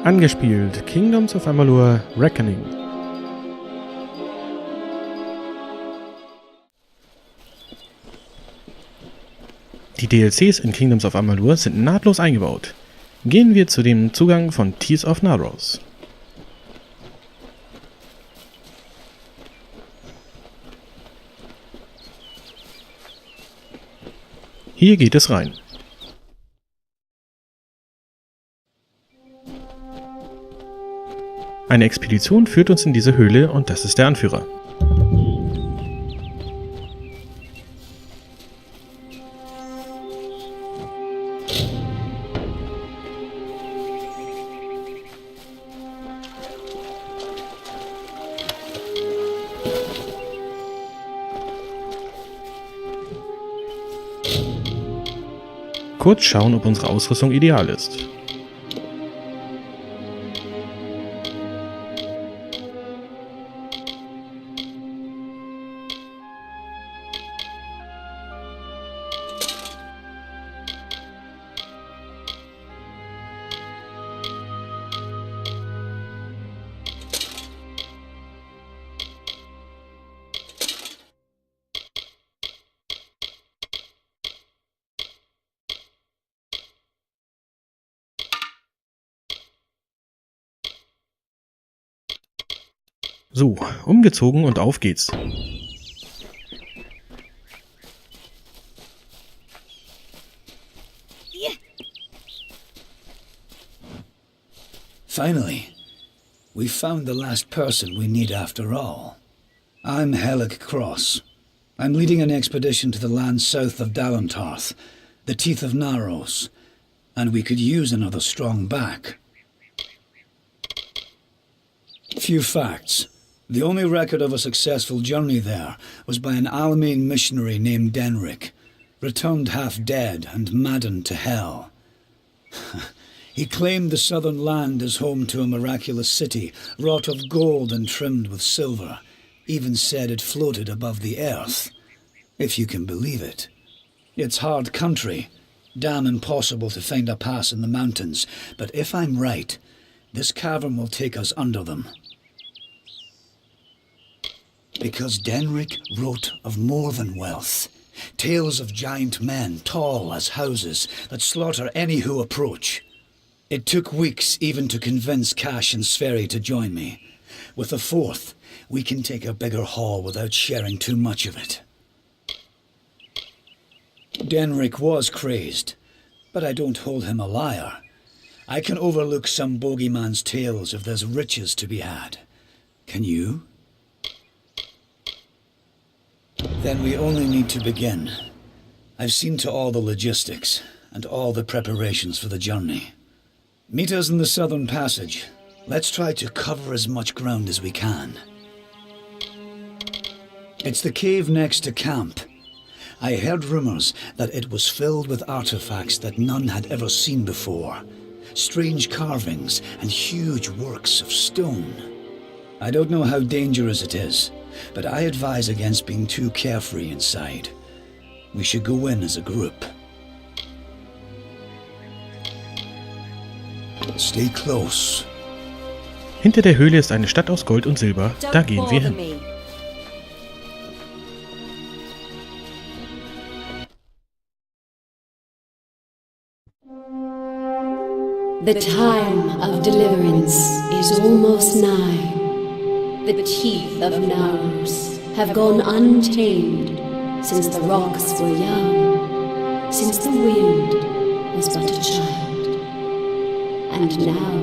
Angespielt Kingdoms of Amalur Reckoning. Die DLCs in Kingdoms of Amalur sind nahtlos eingebaut. Gehen wir zu dem Zugang von Tears of Naros. Hier geht es rein. Eine Expedition führt uns in diese Höhle und das ist der Anführer. Kurz schauen, ob unsere Ausrüstung ideal ist. So, umgezogen und auf geht's. Finally, we found the last person we need after all. I'm Helig Cross. I'm leading an expedition to the land south of Dalantarth, the Teeth of Naros, and we could use another strong back. Few facts. The only record of a successful journey there was by an Alamein missionary named Denric, returned half dead and maddened to hell. He claimed the southern land as home to a miraculous city, wrought of gold and trimmed with silver, even said it floated above the earth, if you can believe it. It's hard country, damn impossible to find a pass in the mountains, but if I'm right, this cavern will take us under them. Because Denric wrote of more than wealth, tales of giant men tall as houses that slaughter any who approach. It took weeks even to convince Cash and Sverri to join me. With a fourth, we can take a bigger haul without sharing too much of it. Denric was crazed, but I don't hold him a liar. I can overlook some bogeyman's tales if there's riches to be had. Can you? Then we only need to begin. I've seen to all the logistics and all the preparations for the journey. Meet us in the southern passage. Let's try to cover as much ground as we can. It's the cave next to camp. I heard rumors that it was filled with artifacts that none had ever seen before. Strange carvings and huge works of stone. I don't know how dangerous it is, but I advise against being too carefree inside. We should go in as a group. Stay close. Hinter der Höhle ist eine Stadt aus Gold und Silber. Da gehen wir hin. The time of deliverance is almost nigh. The teeth of Naros have gone untamed since the rocks were young, since the wind was but a child. And now,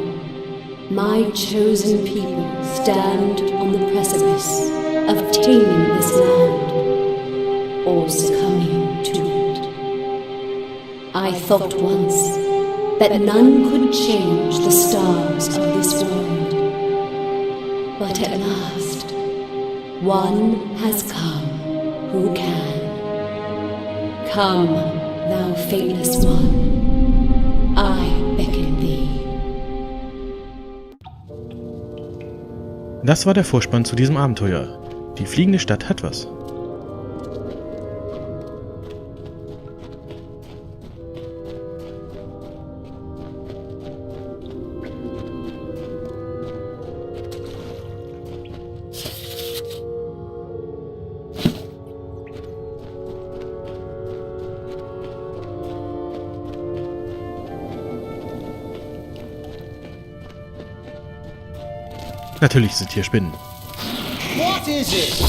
my chosen people stand on the precipice of taming this land, or succumbing to it. I thought once that none could change the stars of this world. But at last, one has come who can. Come, thou faithless one, I beckon thee. Das war der Vorspann zu diesem Abenteuer. Die fliegende Stadt hat was. Natürlich sind hier Spinnen. What is it?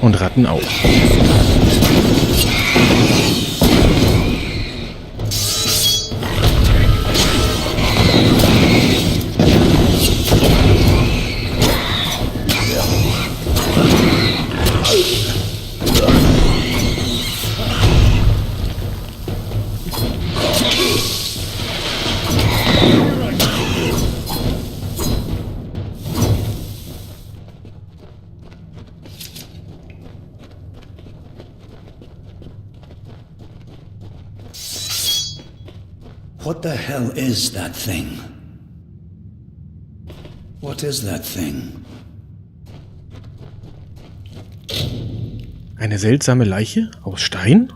Und Ratten auch. What the hell is that thing? What is that thing? Eine seltsame Leiche aus Stein?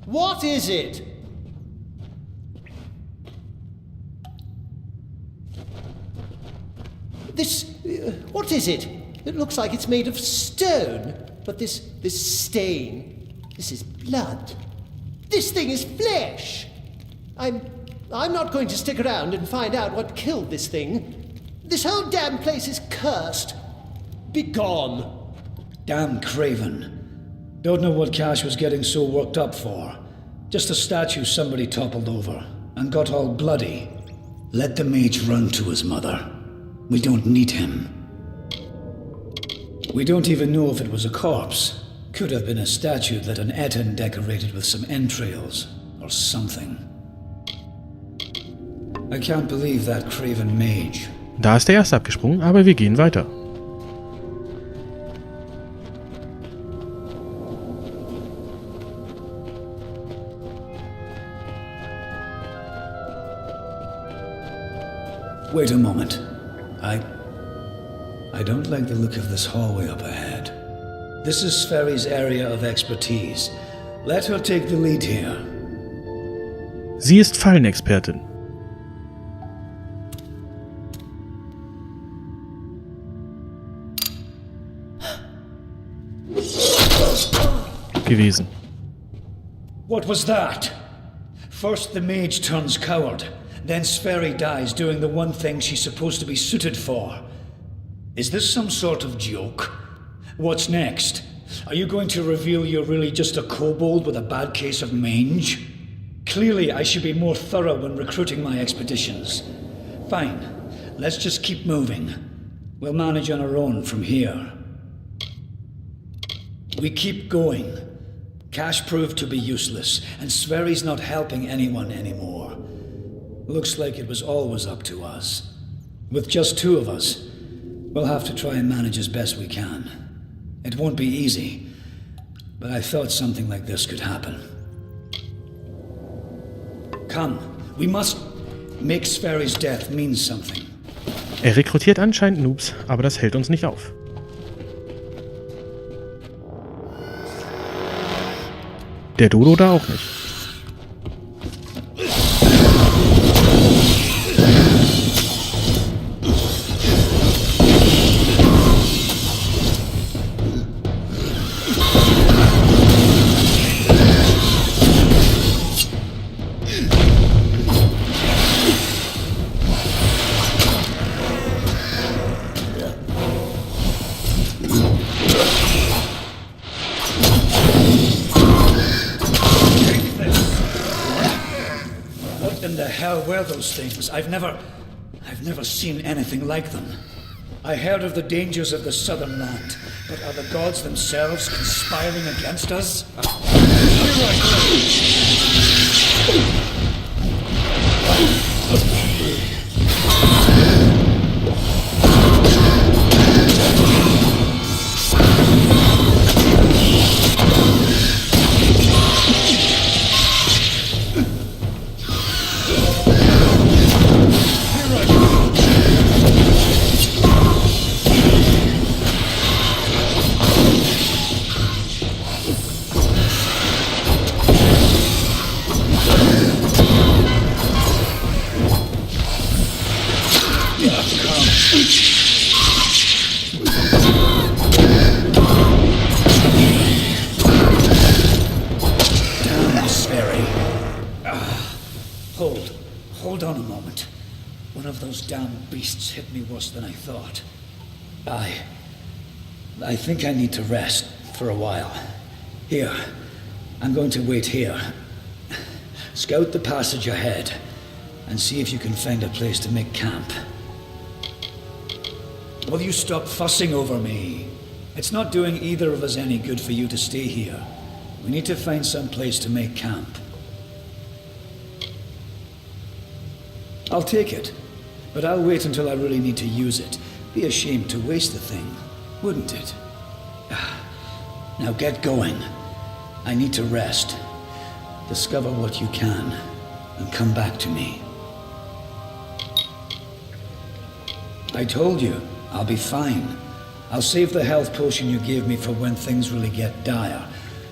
What is it? This... what is it? It looks like it's made of stone, but this stain, this is blood. This thing is flesh. I'm not going to stick around and find out what killed this thing. This whole damn place is cursed. Be gone. Damn Craven. Don't know what Cash was getting so worked up for. Just a statue somebody toppled over and got all bloody. Let the mage run to his mother. We don't need him. We don't even know if it was a corpse. Could have been a statue that an Etten decorated with some entrails or something. I can't believe that Craven mage. Da ist der erste abgesprungen, aber wir gehen weiter. Wait a moment. I don't like the look of this hallway up ahead. This is Sferry's area of expertise. Let her take the lead here. Sie ist Fallenexpertin. Gewesen. What was that? First the mage turns coward, then Sferry dies doing the one thing she's supposed to be suited for. Is this some sort of joke? What's next? Are you going to reveal you're really just a kobold with a bad case of mange? Clearly I should be more thorough when recruiting my expeditions. Fine, let's just keep moving. We'll manage on our own from here. We keep going. Cash proved to be useless, and Sverry's not helping anyone anymore. Looks like it was always up to us. With just two of us, we'll have to try and manage as best we can. It won't be easy, but I thought something like this could happen. Come, we must make Sverry's death mean something. Rekrutiert anscheinend Noobs, aber das hält uns nicht auf. Der Dodo da auch nicht. Were those things? I've never seen anything like them. I heard of the dangers of the southern land, But are the gods themselves conspiring against us? Hold on a moment. One of those damn beasts hit me worse than I thought. I think I need to rest for a while. Here, I'm going to wait here. Scout the passage ahead and see if you can find a place to make camp. Will you stop fussing over me? It's not doing either of us any good for you to stay here. We need to find some place to make camp. I'll take it, but I'll wait until I really need to use it. Be ashamed to waste the thing, wouldn't it? Now get going. I need to rest. Discover what you can, and come back to me. I told you, I'll be fine. I'll save the health potion you gave me for when things really get dire.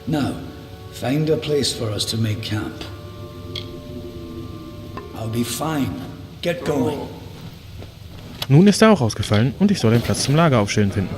Now, find a place for us to make camp. I'll be fine. Get going. Nun ist er auch ausgefallen und ich soll den Platz zum Lager aufstellen finden.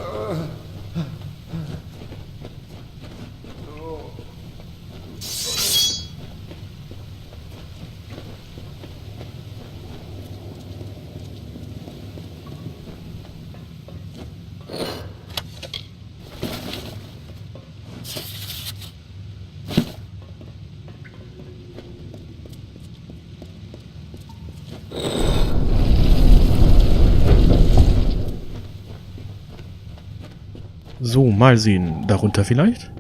So, mal sehen. Darunter vielleicht?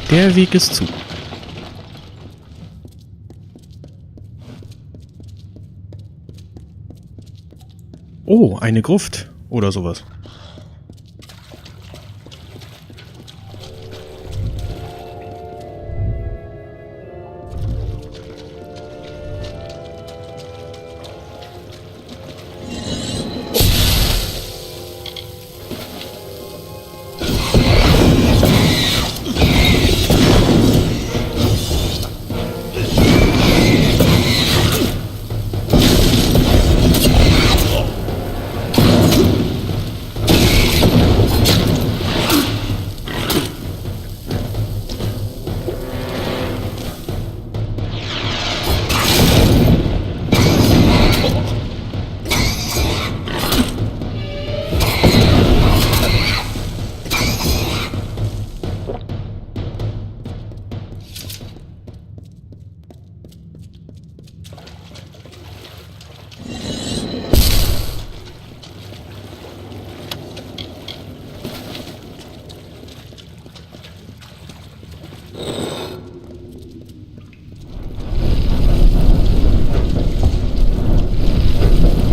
Der Weg ist zu. Oh, eine Gruft oder sowas.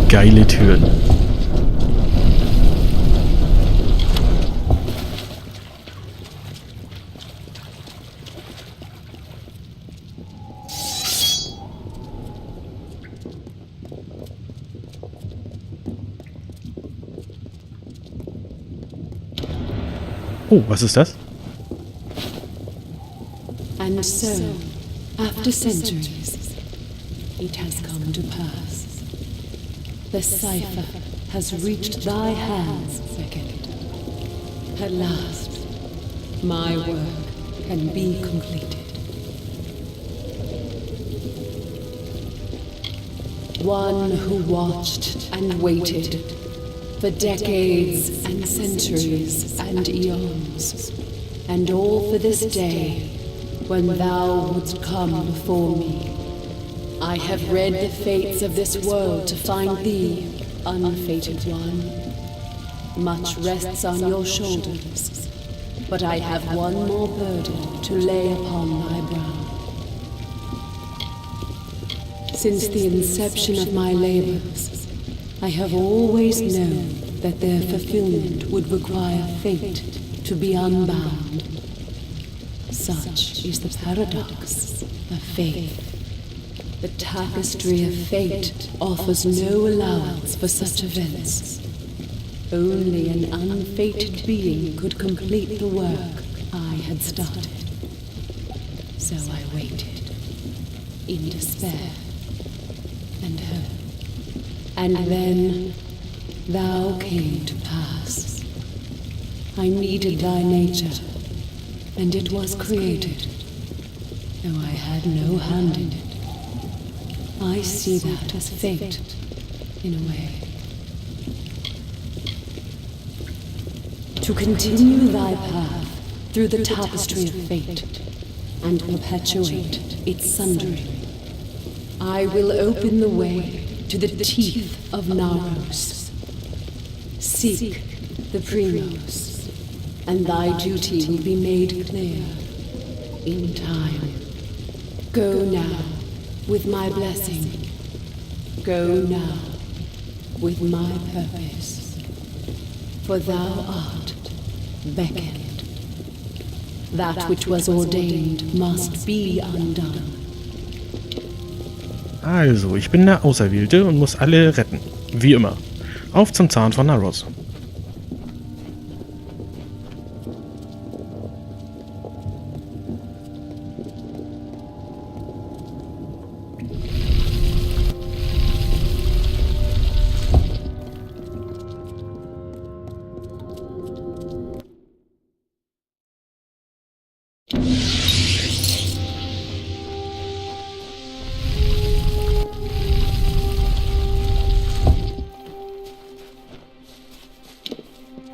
Geile Türen. Oh, was ist das? And so, after centuries, it has come to pass. The cipher has reached thy hands, Beckett. At last, my work can be completed. One who watched and waited for decades and centuries and eons, and all for this day when thou wouldst come before me, I have read the fates of this world to find thee, unfated one. Much rests on your shoulders, but I have one more burden to lay upon thy brow. Since the inception of my labors, I have always known that their fulfillment would require fate to be unbound. Such is the paradox of faith. The tapestry of fate offers no allowance for such events. Only an unfated being could complete the work I had started. So I waited, in despair and hope. And then thou came to pass. I needed thy nature, and it was created, though I had no hand in it. I see that as fate, in a way. To continue thy path through the tapestry of fate, and perpetuate its sundering, I will open the way to the teeth of Naros. Seek the Primos, and thy duty will be made clear in time. Go now with my blessing. Go now with my purpose. For thou art beckoned. That which was ordained must be undone. Also, ich bin der Auserwählte und muss alle retten. Wie immer. Auf zum Zahn von Naros.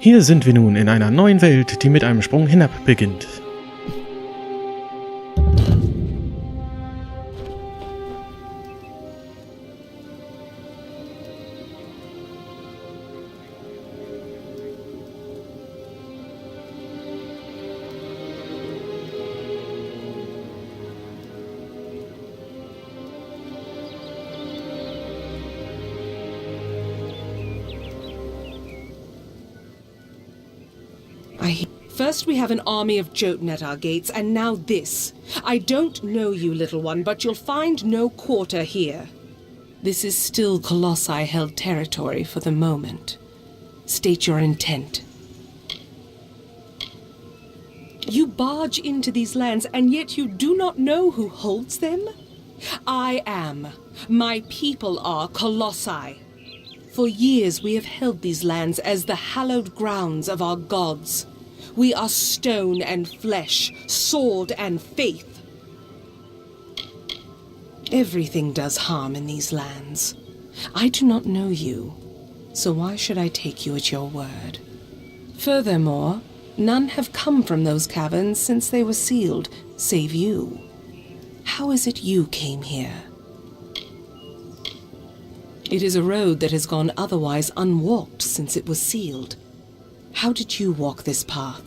Hier sind wir nun in einer neuen Welt, die mit einem Sprung hinab beginnt. First we have an army of Jotun at our gates, and now this. I don't know you, little one, but you'll find no quarter here. This is still Colossi-held territory for the moment. State your intent. You barge into these lands, and yet you do not know who holds them? I am. My people are Colossi. For years we have held these lands as the hallowed grounds of our gods. We are stone and flesh, sword and faith. Everything does harm in these lands. I do not know you, so why should I take you at your word? Furthermore, none have come from those caverns since they were sealed, save you. How is it you came here? It is a road that has gone otherwise unwalked since it was sealed. How did you walk this path?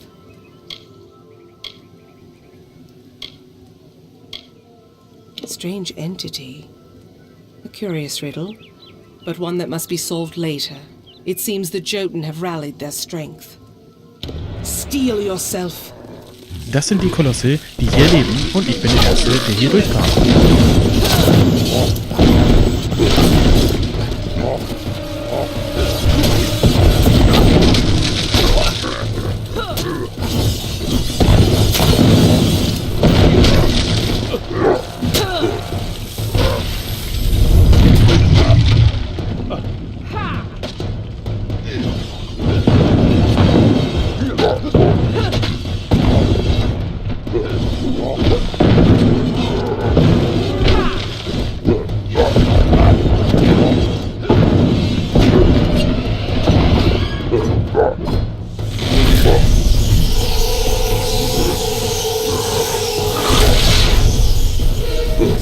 Strange entity. A curious riddle, but one that must be solved later. It seems the Jotun have rallied their strength. Steel yourself. Das sind die Kolosse, die hier leben, und ich bin der Erste, der hier durchkam.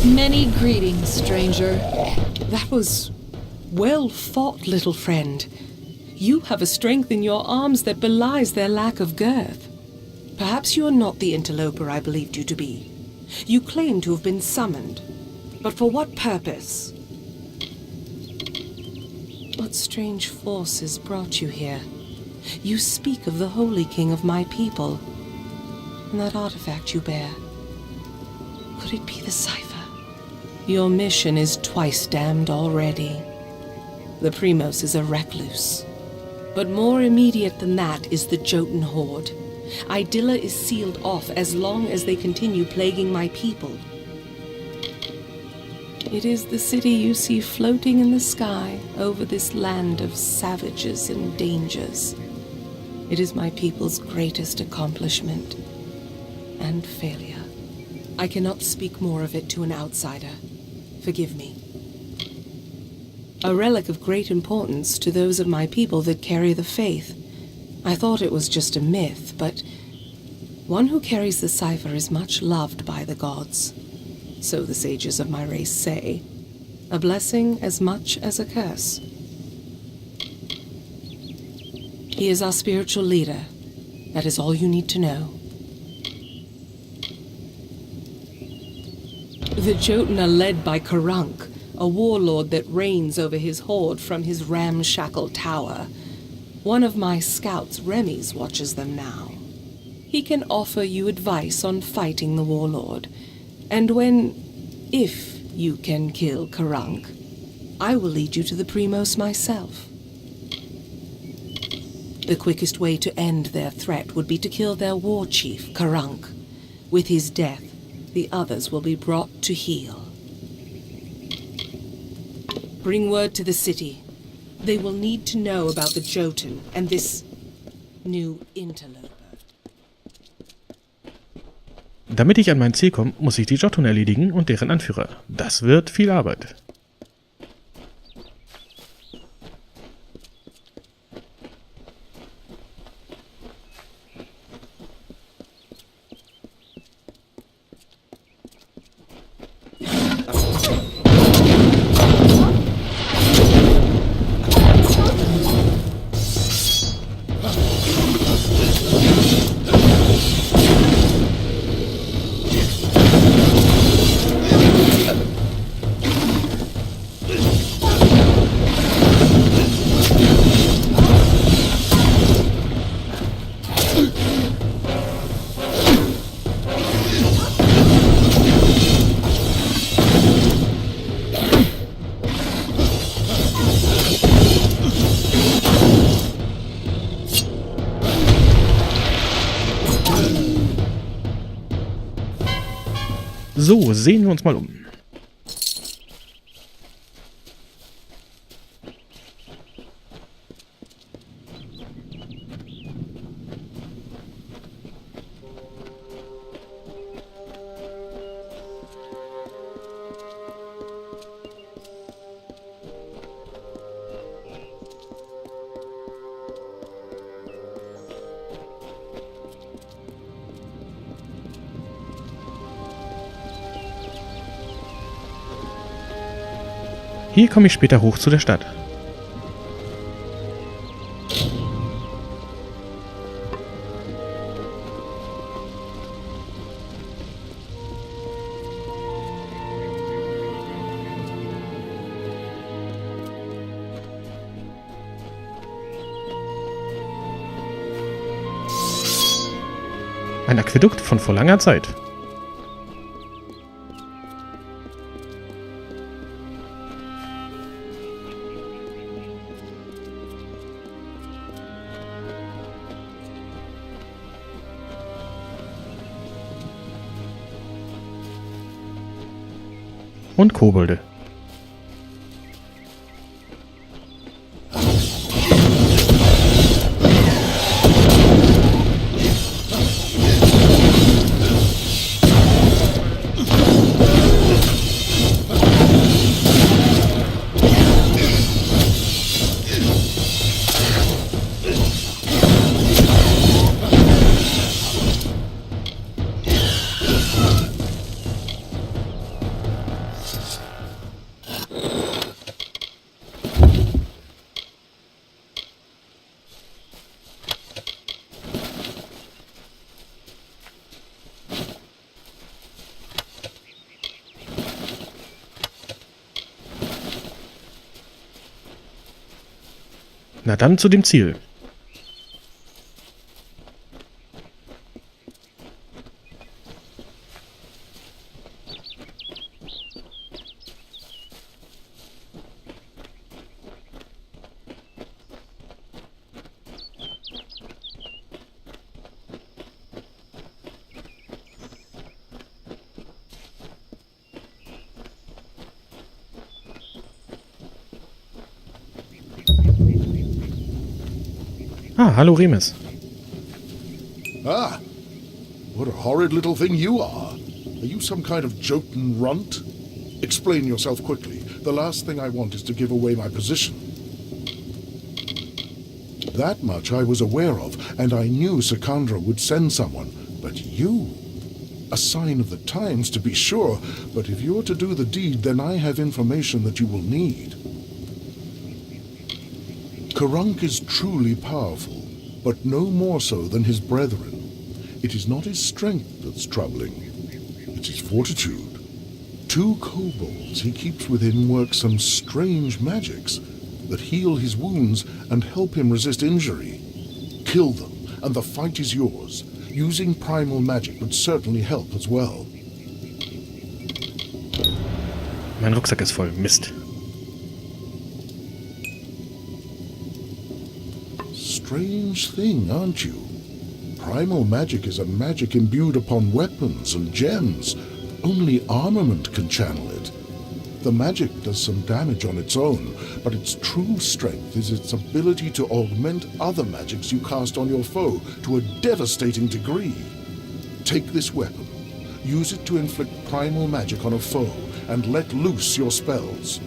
Many greetings, stranger. That was well fought, little friend. You have a strength in your arms that belies their lack of girth. Perhaps you are not the interloper I believed you to be. You claim to have been summoned. But for what purpose? What strange forces brought you here? You speak of the Holy King of my people. And that artifact you bear. Could it be the cipher? Your mission is twice damned already. The Primos is a recluse. But more immediate than that is the Jotun horde. Idylla is sealed off as long as they continue plaguing my people. It is the city you see floating in the sky over this land of savages and dangers. It is my people's greatest accomplishment and failure. I cannot speak more of it to an outsider. Forgive me. A relic of great importance to those of my people that carry the faith. I thought it was just a myth, but one who carries the cipher is much loved by the gods. So the sages of my race say. A blessing as much as a curse. He is our spiritual leader. That is all you need to know. The Jotun are led by Karunk, a warlord that reigns over his horde from his ramshackle tower. One of my scouts, Remy's, watches them now. He can offer you advice on fighting the warlord. And if you can kill Karunk, I will lead you to the Primos myself. The quickest way to end their threat would be to kill their war chief, Karunk. With his death, the others will be brought to heel. Bring word to the city. They will need to know about the Jotun and this new interloper. Damit ich an mein Ziel komme, muss ich die Jotun erledigen und deren Anführer. Das wird viel Arbeit. So, sehen wir uns mal um. Hier komme ich später hoch zu der Stadt. Ein Aquädukt von vor langer Zeit. Und Kobolde. Na dann zu dem Ziel. Ah, hallo Remis. Ah, what a horrid little thing you are. Are you some kind of Jotun runt? Explain yourself quickly. The last thing I want is to give away my position. That much I was aware of, and I knew Sikandra would send someone. But you? A sign of the times, to be sure, but if you're to do the deed, then I have information that you will need. Karunk is truly powerful, but no more so than his brethren. It is not his strength that's troubling. It's his fortitude. 2 kobolds he keeps with him work some strange magics that heal his wounds and help him resist injury. Kill them, and the fight is yours. Using primal magic would certainly help as well. Mein Rucksack ist voll. Mist. Strange thing, aren't you? Primal magic is a magic imbued upon weapons and gems. Only armament can channel it. The magic does some damage on its own, but its true strength is its ability to augment other magics you cast on your foe to a devastating degree. Take this weapon, use it to inflict primal magic on a foe, and let loose your spells.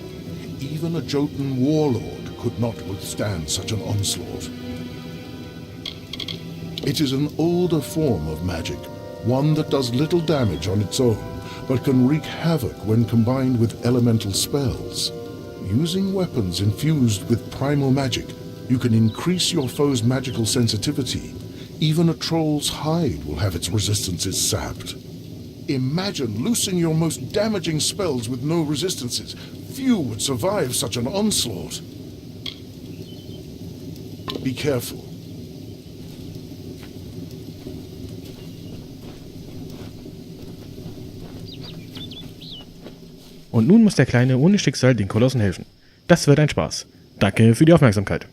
Even a Jotun warlord could not withstand such an onslaught. It is an older form of magic, one that does little damage on its own, but can wreak havoc when combined with elemental spells. Using weapons infused with primal magic, you can increase your foe's magical sensitivity. Even a troll's hide will have its resistances sapped. Imagine loosing your most damaging spells with no resistances. Few would survive such an onslaught. Be careful. Und nun muss der Kleine ohne Schicksal den Kolossen helfen. Das wird ein Spaß. Danke für die Aufmerksamkeit.